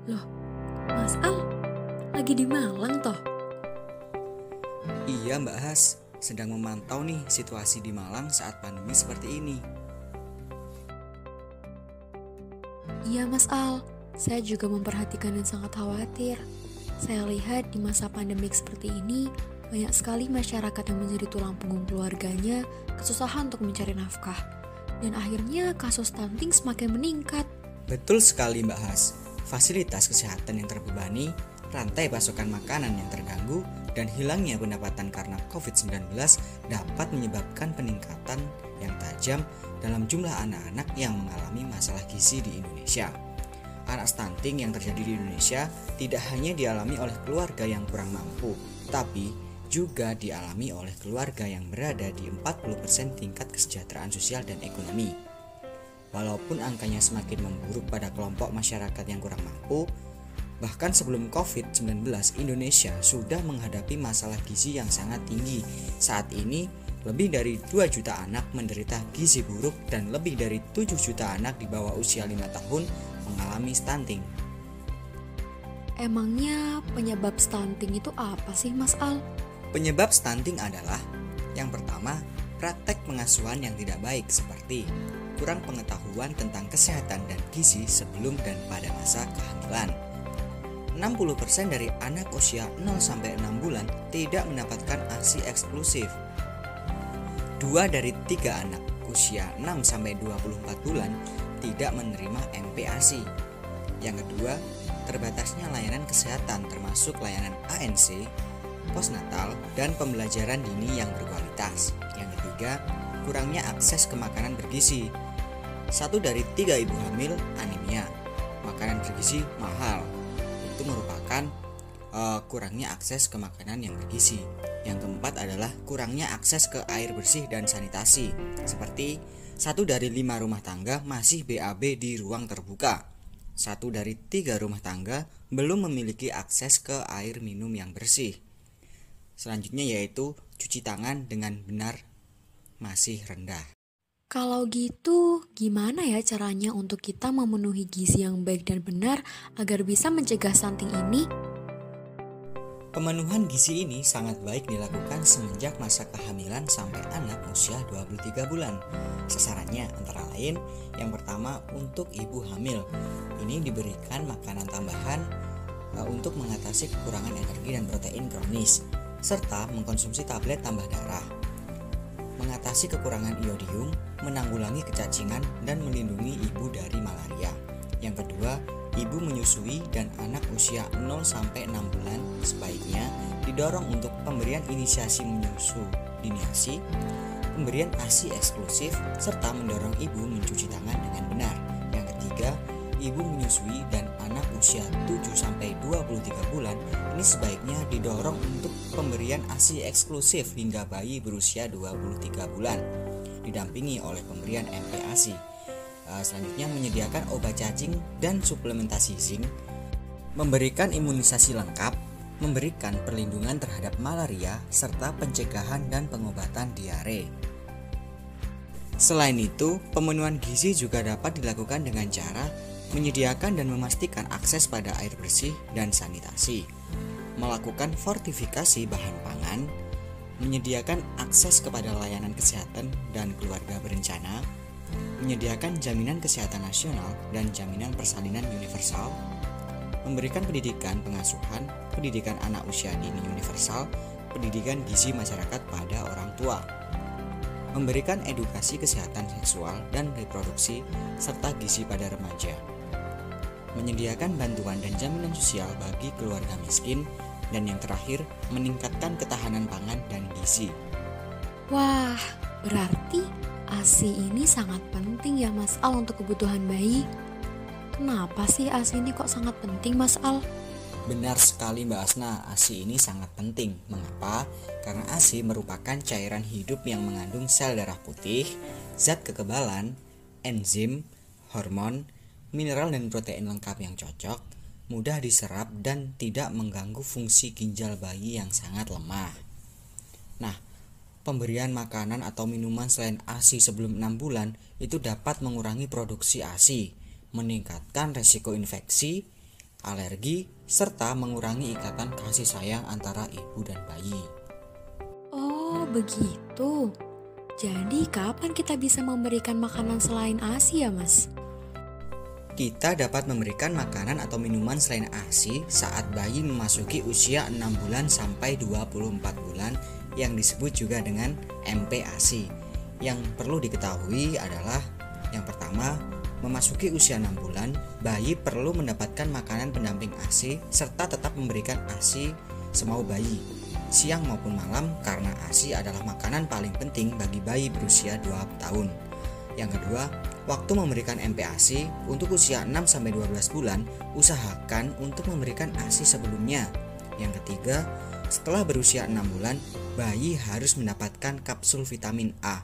Loh, Mas Al, lagi di Malang toh? Iya Mbak Has, sedang memantau nih situasi di Malang saat pandemi seperti ini. Iya Mas Al, saya juga memperhatikan dan sangat khawatir. Saya lihat di masa pandemik seperti ini, banyak sekali masyarakat yang menjadi tulang punggung keluarganya kesusahan untuk mencari nafkah. Dan akhirnya kasus stunting semakin meningkat. Betul sekali Mbak Has, fasilitas kesehatan yang terbebani, rantai pasokan makanan yang terganggu, dan hilangnya pendapatan karena COVID-19 dapat menyebabkan peningkatan yang tajam dalam jumlah anak-anak yang mengalami masalah gizi di Indonesia. Anak stunting yang terjadi di Indonesia tidak hanya dialami oleh keluarga yang kurang mampu, tapi juga dialami oleh keluarga yang berada di 40% tingkat kesejahteraan sosial dan ekonomi. Walaupun angkanya semakin memburuk pada kelompok masyarakat yang kurang mampu, bahkan sebelum COVID-19, Indonesia sudah menghadapi masalah gizi yang sangat tinggi. Saat ini, lebih dari 2 juta anak menderita gizi buruk dan lebih dari 7 juta anak di bawah usia 5 tahun mengalami stunting. Emangnya penyebab stunting itu apa sih Mas Al? Penyebab stunting adalah yang pertama, praktek pengasuhan yang tidak baik seperti kurang pengetahuan tentang kesehatan dan gizi sebelum dan pada masa kehamilan. 60% dari anak usia 0-6 bulan tidak mendapatkan ASI eksklusif. 2 dari 3 anak usia 6-24 bulan tidak menerima MPASI. Yang kedua, terbatasnya layanan kesehatan termasuk layanan ANC, postnatal, dan pembelajaran dini yang berkualitas. Yang ketiga, kurangnya akses ke makanan bergizi. 1 dari 3 ibu hamil anemia. Makanan bergizi mahal. Itu merupakan kurangnya akses ke makanan yang bergizi. Yang keempat adalah kurangnya akses ke air bersih dan sanitasi. Seperti 1 dari 5 rumah tangga masih BAB di ruang terbuka. 1 dari 3 rumah tangga belum memiliki akses ke air minum yang bersih. Selanjutnya yaitu cuci tangan dengan benar masih rendah. Kalau gitu, gimana ya caranya untuk kita memenuhi gizi yang baik dan benar agar bisa mencegah stunting ini? Pemenuhan gizi ini sangat baik dilakukan semenjak masa kehamilan sampai anak usia 23 bulan. Sasarannya antara lain, yang pertama untuk ibu hamil. Ini diberikan makanan tambahan untuk mengatasi kekurangan energi dan protein kronis, serta mengkonsumsi tablet tambah darah. Mengatasi kekurangan iodium, menanggulangi kecacingan, dan melindungi ibu dari malaria. Yang kedua, ibu menyusui dan anak usia 0-6 bulan sebaiknya didorong untuk pemberian inisiasi menyusu diniasi, pemberian ASI eksklusif, serta mendorong ibu mencuci tangan dengan benar. Yang ketiga, ibu menyusui dan anak usia 7-23 bulan ini sebaiknya didorong untuk pemberian ASI eksklusif hingga bayi berusia 23 bulan, didampingi oleh pemberian MPASI. Selanjutnya menyediakan obat cacing dan suplementasi zinc, memberikan imunisasi lengkap, memberikan perlindungan terhadap malaria, serta pencegahan dan pengobatan diare. Selain itu, pemenuhan gizi juga dapat dilakukan dengan cara menyediakan dan memastikan akses pada air bersih dan sanitasi, melakukan fortifikasi bahan pangan, menyediakan akses kepada layanan kesehatan dan keluarga berencana, menyediakan jaminan kesehatan nasional dan jaminan persalinan universal, memberikan pendidikan pengasuhan, pendidikan anak usia dini universal, pendidikan gizi masyarakat pada orang tua, memberikan edukasi kesehatan seksual dan reproduksi serta gizi pada remaja, menyediakan bantuan dan jaminan sosial bagi keluarga miskin, dan yang terakhir, meningkatkan ketahanan pangan dan gizi. Wah, berarti ASI ini sangat penting ya Mas Al untuk kebutuhan bayi. Kenapa sih ASI ini kok sangat penting Mas Al? Benar sekali Mbak Asna, ASI ini sangat penting. Mengapa? Karena ASI merupakan cairan hidup yang mengandung sel darah putih, zat kekebalan, enzim, hormon, mineral dan protein lengkap yang cocok, mudah diserap dan tidak mengganggu fungsi ginjal bayi yang sangat lemah. Nah, pemberian makanan atau minuman selain ASI sebelum 6 bulan itu dapat mengurangi produksi ASI, meningkatkan resiko infeksi, alergi, serta mengurangi ikatan kasih sayang antara ibu dan bayi. Oh, begitu. Jadi kapan kita bisa memberikan makanan selain ASI ya, Mas? Kita dapat memberikan makanan atau minuman selain ASI saat bayi memasuki usia 6 bulan sampai 24 bulan yang disebut juga dengan MPASI. Yang perlu diketahui adalah yang pertama, memasuki usia 6 bulan, bayi perlu mendapatkan makanan pendamping ASI serta tetap memberikan ASI semau bayi, siang maupun malam karena ASI adalah makanan paling penting bagi bayi berusia 2 tahun. Yang kedua, waktu memberikan MPASI untuk usia 6-12 bulan, usahakan untuk memberikan ASI sebelumnya. Yang ketiga, setelah berusia 6 bulan, bayi harus mendapatkan kapsul vitamin A.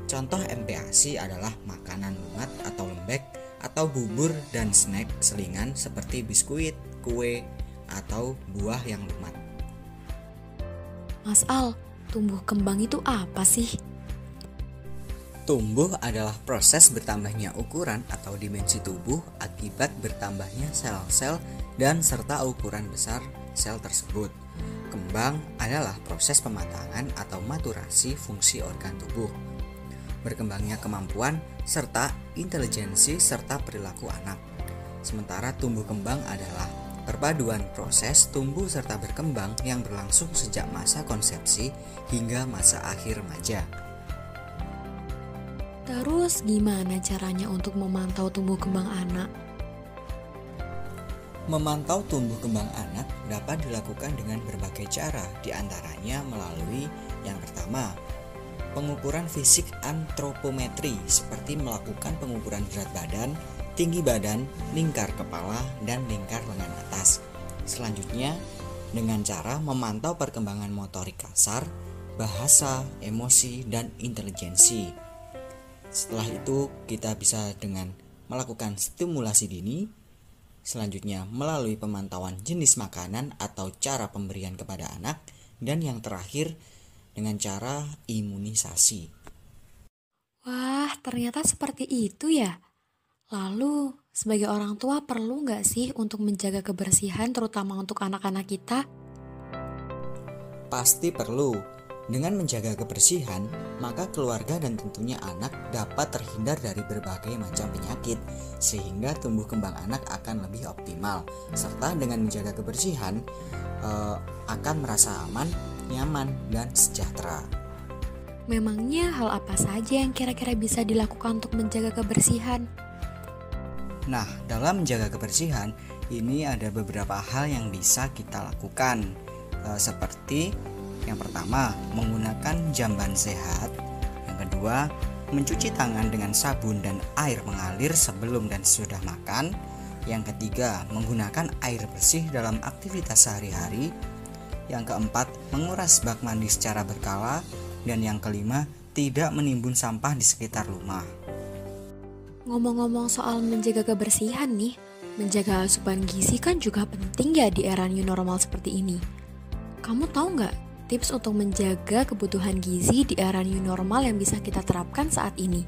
Contoh MPASI adalah makanan lumat atau lembek, atau bubur dan snack selingan seperti biskuit, kue, atau buah yang lumat. Mas Al, tumbuh kembang itu apa sih? Tumbuh adalah proses bertambahnya ukuran atau dimensi tubuh akibat bertambahnya sel-sel dan serta ukuran besar sel tersebut. Kembang adalah proses pematangan atau maturasi fungsi organ tubuh. Berkembangnya kemampuan serta intelijensi serta perilaku anak. Sementara tumbuh kembang adalah perpaduan proses tumbuh serta berkembang yang berlangsung sejak masa konsepsi hingga masa akhir remaja. Terus gimana caranya untuk memantau tumbuh kembang anak? Memantau tumbuh kembang anak dapat dilakukan dengan berbagai cara, diantaranya melalui yang pertama, pengukuran fisik antropometri seperti melakukan pengukuran berat badan, tinggi badan, lingkar kepala, dan lingkar lengan atas. Selanjutnya, dengan cara memantau perkembangan motorik kasar, bahasa, emosi, dan intelijensi. Setelah itu, kita bisa dengan melakukan stimulasi dini. Selanjutnya, melalui pemantauan jenis makanan atau cara pemberian kepada anak. Dan yang terakhir, dengan cara imunisasi. Wah, ternyata seperti itu ya. Lalu, sebagai orang tua perlu nggak sih untuk menjaga kebersihan terutama untuk anak-anak kita? Pasti perlu. Dengan menjaga kebersihan, maka keluarga dan tentunya anak dapat terhindar dari berbagai macam penyakit, sehingga tumbuh kembang anak akan lebih optimal. Serta dengan menjaga kebersihan, akan merasa aman, nyaman, dan sejahtera. Memangnya hal apa saja yang kira-kira bisa dilakukan untuk menjaga kebersihan? Nah, dalam menjaga kebersihan, ini ada beberapa hal yang bisa kita lakukan, seperti yang pertama, menggunakan jamban sehat. Yang kedua, mencuci tangan dengan sabun dan air mengalir sebelum dan sesudah makan. Yang ketiga, menggunakan air bersih dalam aktivitas sehari-hari. Yang keempat, menguras bak mandi secara berkala. Dan yang kelima, tidak menimbun sampah di sekitar rumah. Ngomong-ngomong soal menjaga kebersihan nih, menjaga asupan gizi kan juga penting ya di era new normal seperti ini. Kamu tahu nggak tips untuk menjaga kebutuhan gizi di era new normal yang bisa kita terapkan saat ini?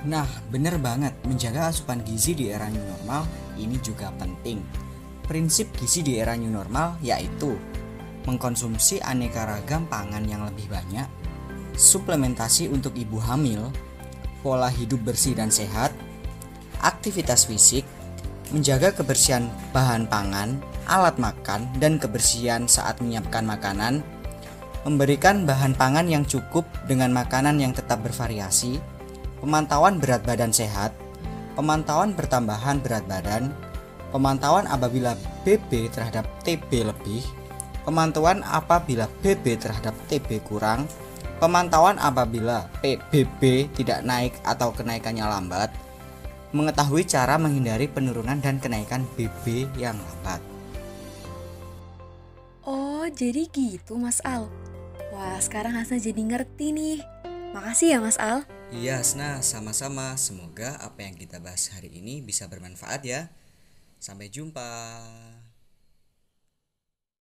Nah, bener banget, menjaga asupan gizi di era new normal ini juga penting. Prinsip gizi di era new normal yaitu mengkonsumsi aneka ragam pangan yang lebih banyak, suplementasi untuk ibu hamil, pola hidup bersih dan sehat, aktivitas fisik, menjaga kebersihan bahan pangan, alat makan, dan kebersihan saat menyiapkan makanan, memberikan bahan pangan yang cukup dengan makanan yang tetap bervariasi, pemantauan berat badan sehat, pemantauan pertambahan berat badan, pemantauan apabila BB terhadap TB lebih, pemantauan apabila BB terhadap TB kurang, pemantauan apabila PBB tidak naik atau kenaikannya lambat, mengetahui cara menghindari penurunan dan kenaikan BB yang lambat. Oh, jadi gitu Mas Al. Wah, sekarang Hasna jadi ngerti nih. Makasih ya Mas Al. Iya, Hasna, sama-sama. Semoga apa yang kita bahas hari ini bisa bermanfaat ya. Sampai jumpa.